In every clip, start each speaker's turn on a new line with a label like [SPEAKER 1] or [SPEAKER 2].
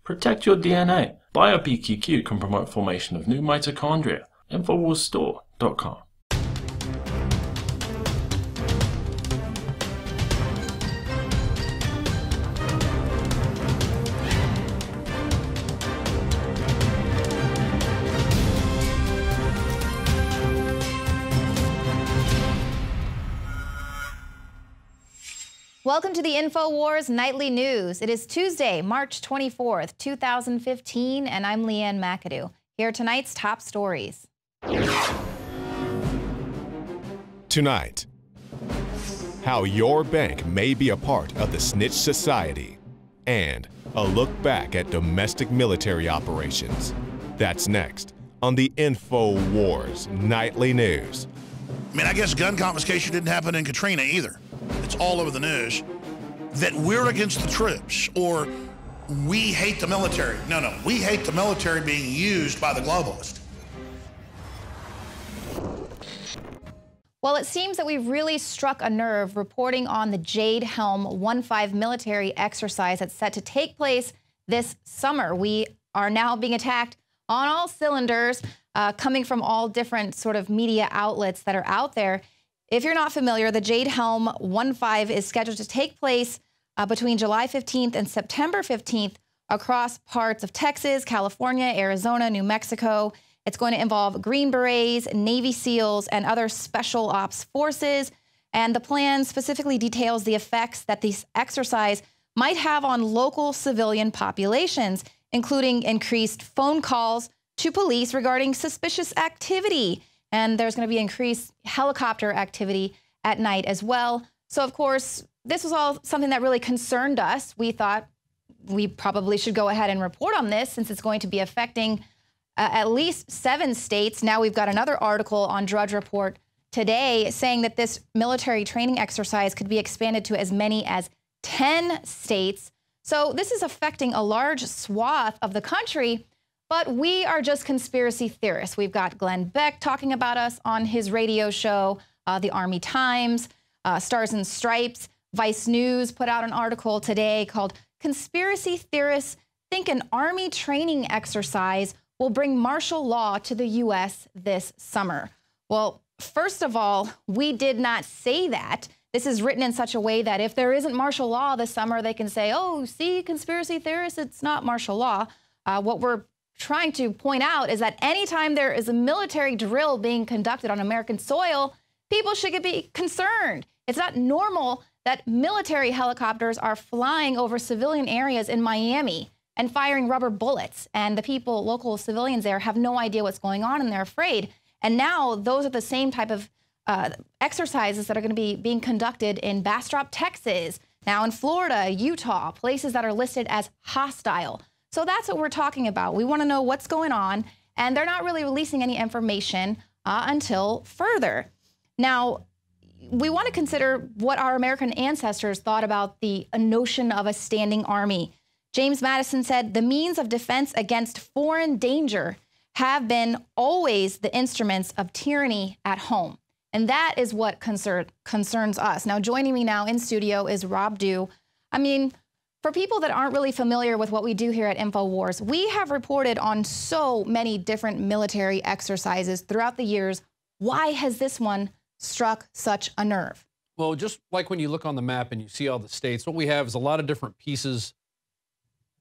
[SPEAKER 1] Protect your DNA. BioPQQ can promote formation of new mitochondria. Infowarsstore.com.
[SPEAKER 2] Welcome to the Infowars Nightly News. It is Tuesday, March 24th, 2015, and I'm Leanne McAdoo. Here are tonight's top stories.
[SPEAKER 3] Tonight, how your bank may be a part of the snitch society, and a look back at domestic military operations. That's next on the Infowars Nightly News.
[SPEAKER 4] I mean, I guess gun confiscation didn't happen in Katrina either. It's all over the news that we're against the troops or we hate the military. No, we hate the military being used by the globalists.
[SPEAKER 2] Well, it seems that we've really struck a nerve reporting on the Jade Helm 15 military exercise that's set to take place this summer. We are now being attacked on all cylinders, coming from all different sort of media outlets that are out there. If you're not familiar, the Jade Helm 15 is scheduled to take place between July 15th and September 15th across parts of Texas, California, Arizona, New Mexico. It's going to involve Green Berets, Navy SEALs, and other special ops forces. And the plan specifically details the effects that this exercise might have on local civilian populations, including increased phone calls to police regarding suspicious activity. And there's going to be increased helicopter activity at night as well. So, of course, this was all something that really concerned us. We thought we probably should go ahead and report on this since it's going to be affecting at least 7 states. Now we've got another article on Drudge Report today saying that this military training exercise could be expanded to as many as 10 states. So this is affecting a large swath of the country. But we are just conspiracy theorists. We've got Glenn Beck talking about us on his radio show, the Army Times, Stars and Stripes. Vice News put out an article today called Conspiracy Theorists Think an Army Training Exercise Will Bring Martial Law to the U.S. This Summer. Well, first of all, we did not say that. This is written in such a way that if there isn't martial law this summer, they can say, oh, see, conspiracy theorists, it's not martial law. What we're trying to point out is that anytime there is a military drill being conducted on American soil, people should be concerned. It's not normal that military helicopters are flying over civilian areas in Miami and firing rubber bullets, and the people, local civilians there, have no idea what's going on and they're afraid. And now those are the same type of exercises that are going to be being conducted in Bastrop, Texas, now in Florida, Utah, places that are listed as hostile. So that's what we're talking about. We want to know what's going on, and they're not really releasing any information until further. Now, we want to consider what our American ancestors thought about the notion of a standing army. James Madison said, the means of defense against foreign danger have been always the instruments of tyranny at home. And that is what concerns us. Now, joining me now in studio is Rob Dew. For people that aren't really familiar with what we do here at Infowars, we have reported on so many different military exercises throughout the years. Why has this one struck such a nerve?
[SPEAKER 5] Well, just like when you look on the map and you see all the states, what we have is a lot of different pieces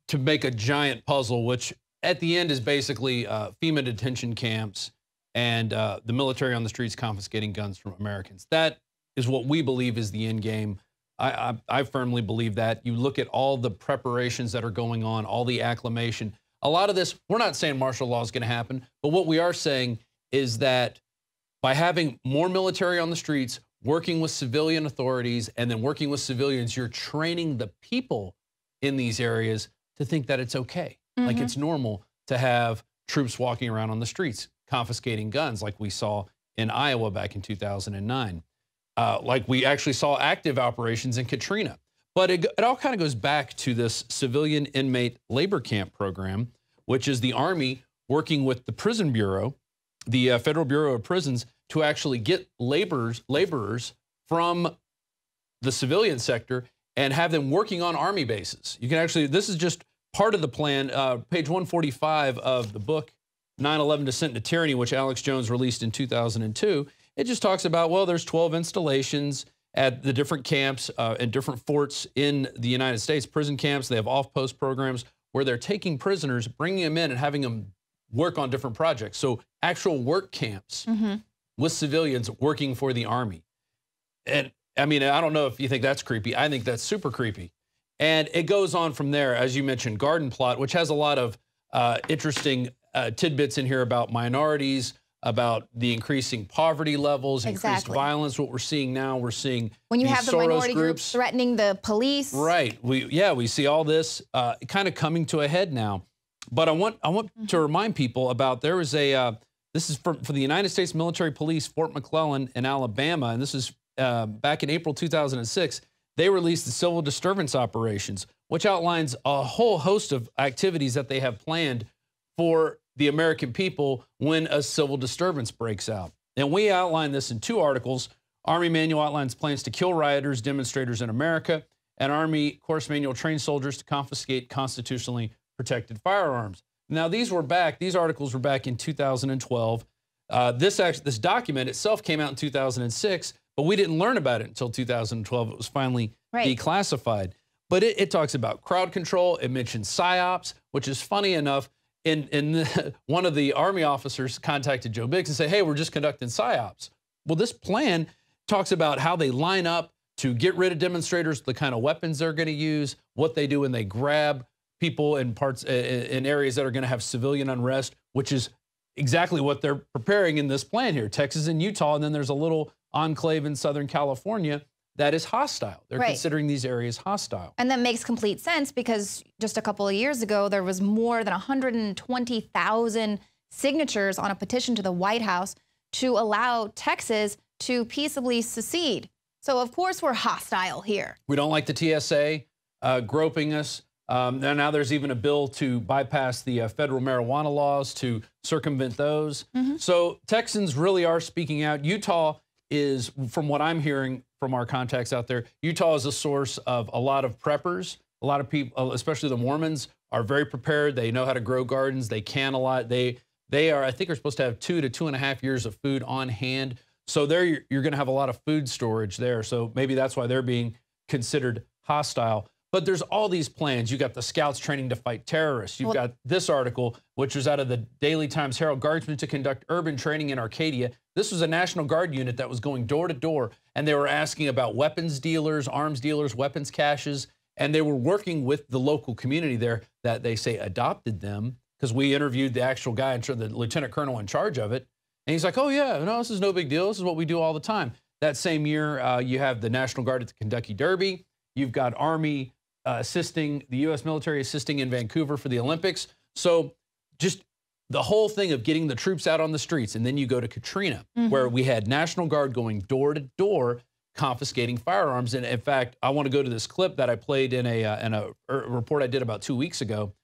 [SPEAKER 5] to make a giant puzzle, which at the end is basically FEMA detention camps and the military on the streets confiscating guns from Americans. That is what we believe is the end game. I firmly believe that. You look at all the preparations that are going on, all the acclamation. A lot of this, we're not saying martial law is going to happen, but what we are saying is that by having more military on the streets, working with civilian authorities, and then working with civilians, you're training the people in these areas to think that it's okay. Like it's normal to have troops walking around on the streets, confiscating guns like we saw in Iowa back in 2009. Like we actually saw active operations in Katrina. But it all kind of goes back to this civilian inmate labor camp program, which is the Army working with the Prison Bureau, the Federal Bureau of Prisons, to actually get laborers from the civilian sector and have them working on Army bases. You can actually, this is just part of the plan, page 145 of the book, 9/11 Descent into Tyranny, which Alex Jones released in 2002, it just talks about, well, there's 12 installations at the different camps and different forts in the United States, prison camps. They have off-post programs where they're taking prisoners, bringing them in and having them work on different projects. So actual work camps with civilians working for the Army. And I mean, I don't know if you think that's creepy. I think that's super creepy. And it goes on from there, as you mentioned, Garden Plot, which has a lot of interesting tidbits in here about minorities, about the increasing poverty levels, increased violence. What we're seeing now, we're seeing
[SPEAKER 2] when you
[SPEAKER 5] these
[SPEAKER 2] have the
[SPEAKER 5] Soros
[SPEAKER 2] minority groups threatening the police.
[SPEAKER 5] Right. We see all this kind of coming to a head now. But I want to remind people about, there was a this is for the United States Military Police, Fort McClellan in Alabama, and this is back in April 2006. They released the Civil Disturbance Operations, which outlines a whole host of activities that they have planned for the American people when a civil disturbance breaks out. And we outline this in 2 articles. Army Manual outlines plans to kill rioters, demonstrators in America, and Army Course Manual trains soldiers to confiscate constitutionally protected firearms. Now, these articles were back in 2012. This document itself came out in 2006, but we didn't learn about it until 2012. It was finally declassified. But it talks about crowd control. It mentions PSYOPs, which is funny enough. One of the Army officers contacted Joe Biggs and said, hey, we're just conducting PSYOPs. Well, this plan talks about how they line up to get rid of demonstrators, the kind of weapons they're going to use, what they do when they grab people in areas that are going to have civilian unrest, which is exactly what they're preparing in this plan here. Texas and Utah, and then there's a little enclave in Southern California that is hostile. They're considering these areas hostile.
[SPEAKER 2] And that makes complete sense, because just a couple of years ago, there was more than 120,000 signatures on a petition to the White House to allow Texas to peaceably secede. So of course we're hostile here.
[SPEAKER 5] We don't like the TSA groping us. Now there's even a bill to bypass the federal marijuana laws to circumvent those. So Texans really are speaking out. Utah is, from what I'm hearing from our contacts out there, Utah is a source of a lot of preppers. A lot of people, especially the Mormons, are very prepared. They know how to grow gardens. They can a lot. They are, I think, are supposed to have 2 to 2.5 years of food on hand. So there you're going to have a lot of food storage there. So maybe that's why they're being considered hostile. But there's all these plans. You got the Scouts training to fight terrorists. You've got this article, which was out of the Daily Times Herald, Guardsmen to conduct urban training in Arcadia. This was a National Guard unit that was going door to door, and they were asking about weapons dealers, arms dealers, weapons caches, and they were working with the local community there that they say adopted them, because we interviewed the actual guy, the lieutenant colonel in charge of it, and he's like, oh yeah, no, this is no big deal. This is what we do all the time. That same year, you have the National Guard at the Kentucky Derby. You've got Army the U.S. military assisting in Vancouver for the Olympics. So just the whole thing of getting the troops out on the streets. And then you go to Katrina, where we had National Guard going door to door, confiscating firearms. And in fact, I want to go to this clip that I played in a report I did about 2 weeks ago.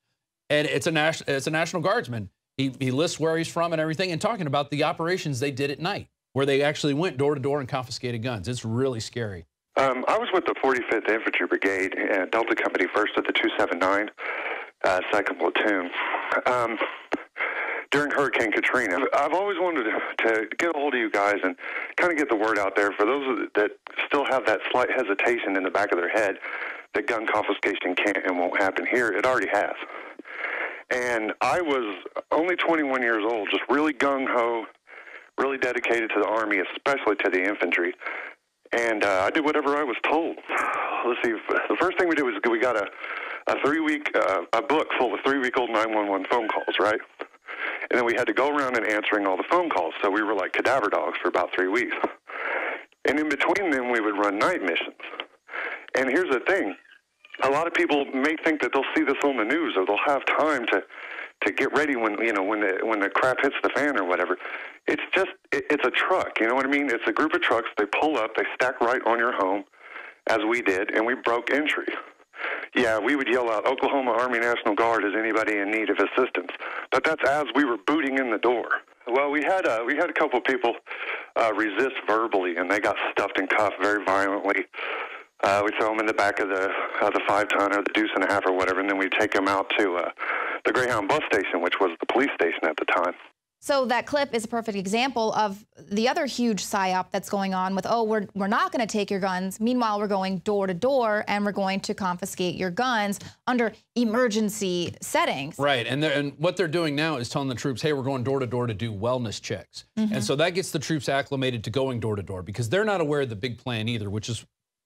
[SPEAKER 5] And it's a National Guardsman. He lists where he's from and everything, and talking about the operations they did at night, where they actually went door to door and confiscated guns. It's really scary.
[SPEAKER 6] I was with the 45th Infantry Brigade, Delta Company, 1st of the 279, 2nd Platoon, during Hurricane Katrina. I've always wanted to get a hold of you guys and kind of get the word out there for those that still have that slight hesitation in the back of their head that gun confiscation can't and won't happen here. It already has. And I was only 21 years old, just really gung-ho, really dedicated to the Army, especially to the infantry. And I did whatever I was told. Let's see, the first thing we did was we got a 3-week, a book full of 3-week-old 911 phone calls, right? And then we had to go around and answering all the phone calls. So we were like cadaver dogs for about 3 weeks. And in between them, we would run night missions. And here's the thing. A lot of people may think that they'll see this on the news, or they'll have time to get ready when the crap hits the fan or whatever. It's just, it's a truck, you know what I mean? It's a group of trucks. They pull up, they stack right on your home, as we did, and we broke entry. Yeah, we would yell out, Oklahoma Army National Guard, is anybody in need of assistance? But that's as we were booting in the door. Well, we had a couple of people resist verbally, and they got stuffed and cuffed very violently. We throw them in the back of the 5-ton or the deuce and a half or whatever, and then we take them out to the Greyhound bus station, which was the police station at the time.
[SPEAKER 2] So that clip is a perfect example of the other huge psyop that's going on with, oh, we're not going to take your guns. Meanwhile, we're going door to door and we're going to confiscate your guns under emergency settings.
[SPEAKER 5] Right. And what they're doing now is telling the troops, hey, we're going door to door to do wellness checks. And so that gets the troops acclimated to going door to door because they're not aware of the big plan either, which is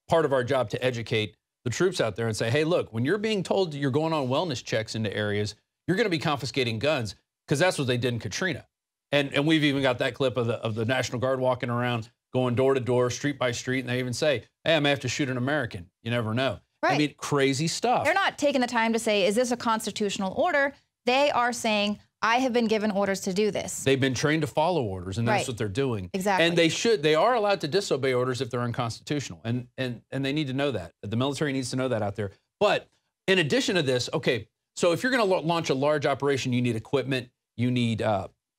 [SPEAKER 5] part of our job to educate the troops out there and say, hey, look, when you're being told you're going on wellness checks into areas, you're going to be confiscating guns. Because that's what they did in Katrina. And we've even got that clip of the National Guard walking around, going door to door, street by street, and they even say, hey, I may have to shoot an American. You never know.
[SPEAKER 2] Right.
[SPEAKER 5] I mean, crazy stuff.
[SPEAKER 2] They're not taking the time to say, is this a constitutional order? They are saying, I have been given orders to do this.
[SPEAKER 5] They've been trained to follow orders, and that's
[SPEAKER 2] right.
[SPEAKER 5] what they're doing.
[SPEAKER 2] Exactly.
[SPEAKER 5] And they are allowed to disobey orders if they're unconstitutional. And they need to know that. The military needs to know that out there. But in addition to this, okay, so if you're going to launch a large operation, you need equipment. You need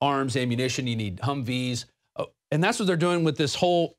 [SPEAKER 5] arms, ammunition, you need Humvees. And that's what they're doing with this whole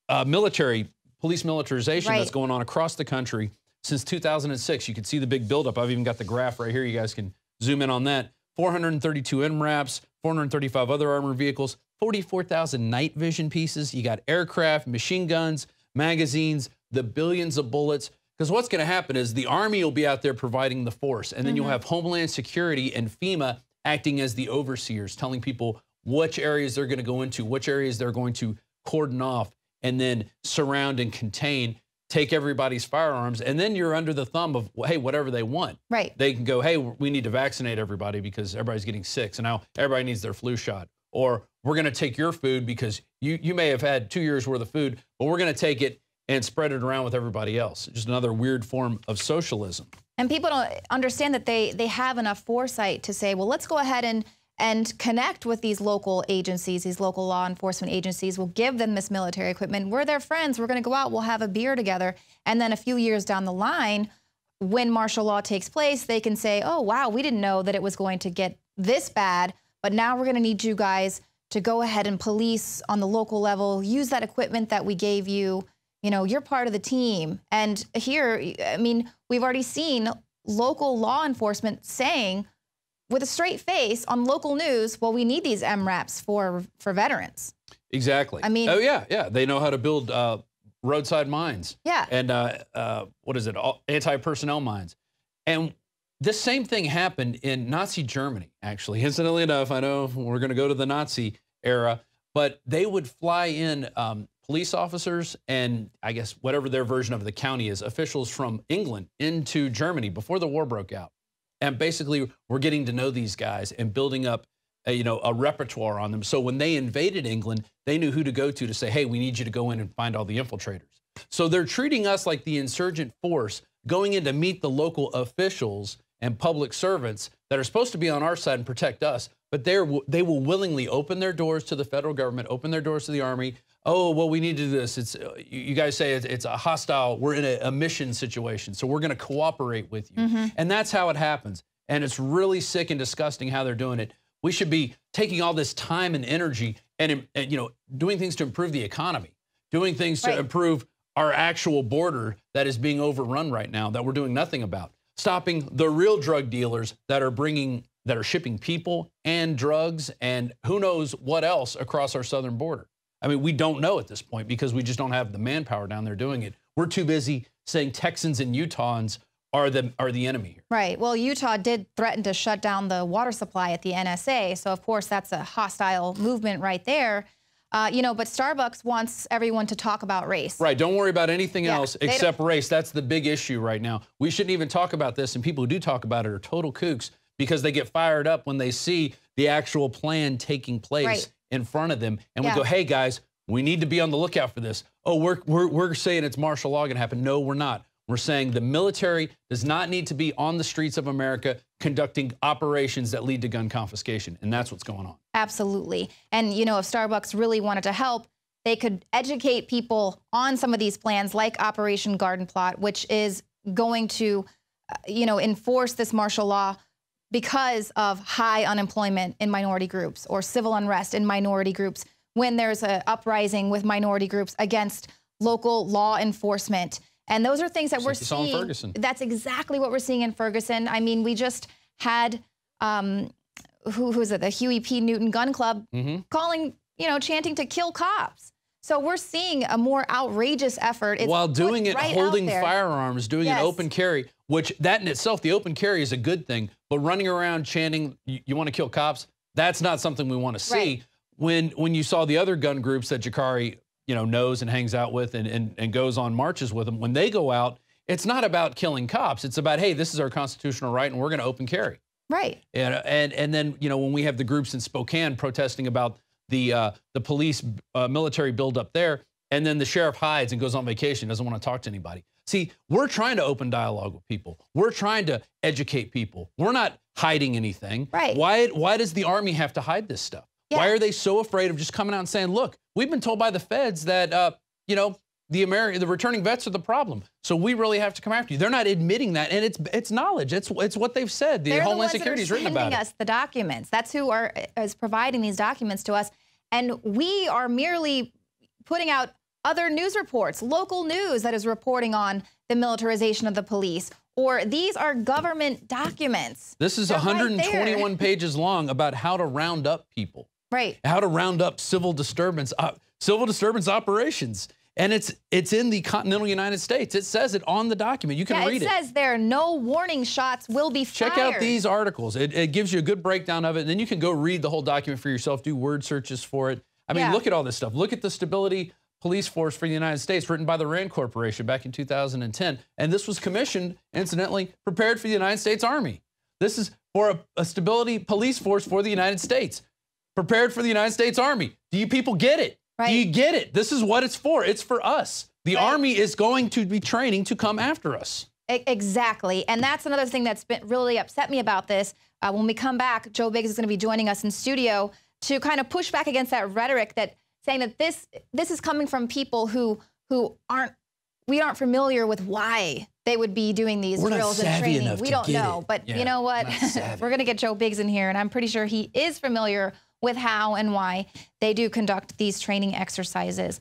[SPEAKER 5] police militarization that's going on across the country since 2006. You can see the big buildup. I've even got the graph right here. You guys can zoom in on that. 432 MRAPs, 435 other armored vehicles, 44,000 night vision pieces. You got aircraft, machine guns, magazines, the billions of bullets. Because what's going to happen is the Army will be out there providing the force, and then you'll have Homeland Security and FEMA acting as the overseers, telling people which areas they're going to go into, which areas they're going to cordon off, and then surround and contain, take everybody's firearms, and then you're under the thumb of, hey, whatever they want. Right. They can go, hey, we need to vaccinate everybody because everybody's getting sick, so now everybody needs their flu shot. Or we're going to take your food because you may have had 2 years worth of food, but we're going to take it and spread it around with everybody else. Just another weird form of socialism.
[SPEAKER 2] And people don't understand that they have enough foresight to say, well, let's go ahead and connect with these local agencies, these local law enforcement agencies. We'll give them this military equipment. We're their friends. We're going to go out. We'll have a beer together. And then a few years down the line, when martial law takes place, they can say, oh, wow, we didn't know that it was going to get this bad. But now we're going to need you guys to go ahead and police on the local level, use that equipment that we gave you. You know, you're part of the team. And here, I mean, we've already seen local law enforcement saying with a straight face on local news, well, we need these MRAPs for veterans.
[SPEAKER 5] Exactly.
[SPEAKER 2] I mean,
[SPEAKER 5] oh, yeah. They know how to build roadside mines.
[SPEAKER 2] Yeah.
[SPEAKER 5] And what is it? Anti-personnel mines. And this same thing happened in Nazi Germany, actually. Incidentally enough, I know we're going to go to the Nazi era, but they would fly in police officers and I guess whatever their version of the county is, officials from England into Germany before the war broke out. And basically we're getting to know these guys and building up a repertoire on them. So when they invaded England, they knew who to go to say, hey, we need you to go in and find all the infiltrators. So they're treating us like the insurgent force going in to meet the local officials and public servants that are supposed to be on our side and protect us. But they will willingly open their doors to the federal government, open their doors to the Army. Oh, well, we need to do this. It's you guys say it's a hostile, we're in a mission situation, so we're going to cooperate with you. And that's how it happens. And it's really sick and disgusting how they're doing it. We should be taking all this time and energy and doing things to improve the economy, doing things to improve our actual border that is being overrun right now that we're doing nothing about. Stopping the real drug dealers that are shipping people and drugs and who knows what else across our southern border. I mean, we don't know at this point because we just don't have the manpower down there doing it. We're too busy saying Texans and Utahns are the enemy here. Right. Well, Utah did threaten to shut down the water supply at the NSA. So, of course, that's a hostile movement right there. But Starbucks wants everyone to talk about race. Right. Don't worry about anything else except race. That's the big issue right now. We shouldn't even talk about this. And people who do talk about it are total kooks because they get fired up when they see the actual plan taking place in front of them. And we go, hey, guys, we need to be on the lookout for this. Oh, we're saying it's martial law going to happen. No, we're not. We're saying the military does not need to be on the streets of America conducting operations that lead to gun confiscation. And that's what's going on. Absolutely. And, if Starbucks really wanted to help, they could educate people on some of these plans like Operation Garden Plot, which is going to, enforce this martial law because of high unemployment in minority groups or civil unrest in minority groups when there's an uprising with minority groups against local law enforcement.
[SPEAKER 2] And those are things that we're
[SPEAKER 5] you saw in
[SPEAKER 2] seeing.
[SPEAKER 5] Ferguson.
[SPEAKER 2] That's exactly what we're seeing in Ferguson. I mean, we just had, who's it, the Huey P. Newton Gun Club calling, chanting to kill cops. So we're seeing a more outrageous effort. It's
[SPEAKER 5] while doing it,
[SPEAKER 2] right
[SPEAKER 5] holding firearms, doing an open carry, which that in itself, the open carry is a good thing, but running around chanting, you want to kill cops, that's not something we want to see. Right. When you saw the other gun groups that Jakari, knows and hangs out with and goes on marches with them, when they go out, it's not about killing cops. It's about, hey, this is our constitutional right and we're going to open carry.
[SPEAKER 2] Right.
[SPEAKER 5] And then, when we have the groups in Spokane protesting about the police military buildup there, and then the sheriff hides and goes on vacation, doesn't want to talk to anybody. See, we're trying to open dialogue with people. We're trying to educate people. We're not hiding anything.
[SPEAKER 2] Right.
[SPEAKER 5] Why does the Army have to hide this stuff? Yeah. Why are they so afraid of just coming out and saying, look, we've been told by the feds that, the returning vets are the problem. So we really have to come after you. They're not admitting that, and it's knowledge. It's what they've said. The Homeland Security has written about it.
[SPEAKER 2] They're the ones that are sending us the documents. That's who is providing these documents to us. And we are merely putting out other news reports, local news that is reporting on the militarization of the police, or these are government documents.
[SPEAKER 5] This is 121 pages long about how to round up people.
[SPEAKER 2] Right.
[SPEAKER 5] How to round up civil disturbance operations. And it's in the continental United States. It says it on the document. You can read it.
[SPEAKER 2] It says there, no warning shots will be fired.
[SPEAKER 5] Check out these articles. It gives you a good breakdown of it. And then you can go read the whole document for yourself, do word searches for it. I mean, look at all this stuff. Look at the Stability Police Force for the United States, written by the Rand Corporation back in 2010. And this was commissioned, incidentally, prepared for the United States Army. This is for a Stability Police Force for the United States, prepared for the United States Army. Do you people get it?
[SPEAKER 2] Right.
[SPEAKER 5] Do you get it? This is what it's for. It's for us. The Army is going to be training to come after us.
[SPEAKER 2] Exactly. And that's another thing that's been really upset me about this. When we come back, Joe Biggs is going to be joining us in studio to kind of push back against that rhetoric that saying that this is coming from people who aren't familiar with why they would be doing these drills and training. We don't know. But you know what? We're going to get Joe Biggs in here, and I'm pretty sure he is familiar with how and why they do conduct these training exercises.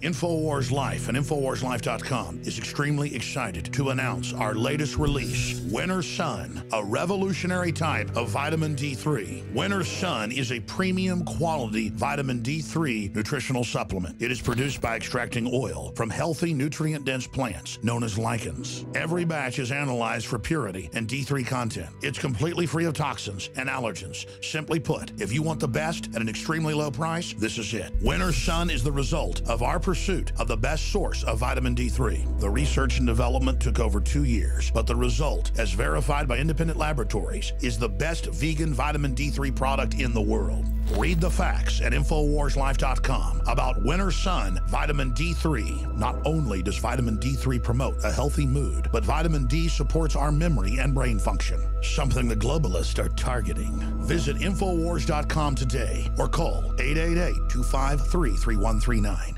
[SPEAKER 4] Infowars Life and InfowarsLife.com is extremely excited to announce our latest release, Winter Sun, a revolutionary type of vitamin D3. Winter Sun is a premium quality vitamin D3 nutritional supplement. It is produced by extracting oil from healthy, nutrient-dense plants known as lichens. Every batch is analyzed for purity and D3 content. It's completely free of toxins and allergens. Simply put, if you want the best at an extremely low price, this is it. Winter Sun is the result of our pursuit of the best source of vitamin D3. The research and development took over 2 years, but the result, as verified by independent laboratories, is the best vegan vitamin D3 product in the world. Read the facts at InfowarsLife.com about Winter Sun Vitamin D3. Not only does vitamin D3 promote a healthy mood, but vitamin D supports our memory and brain function, something the globalists are targeting. Visit Infowars.com today or call 888-253-3139.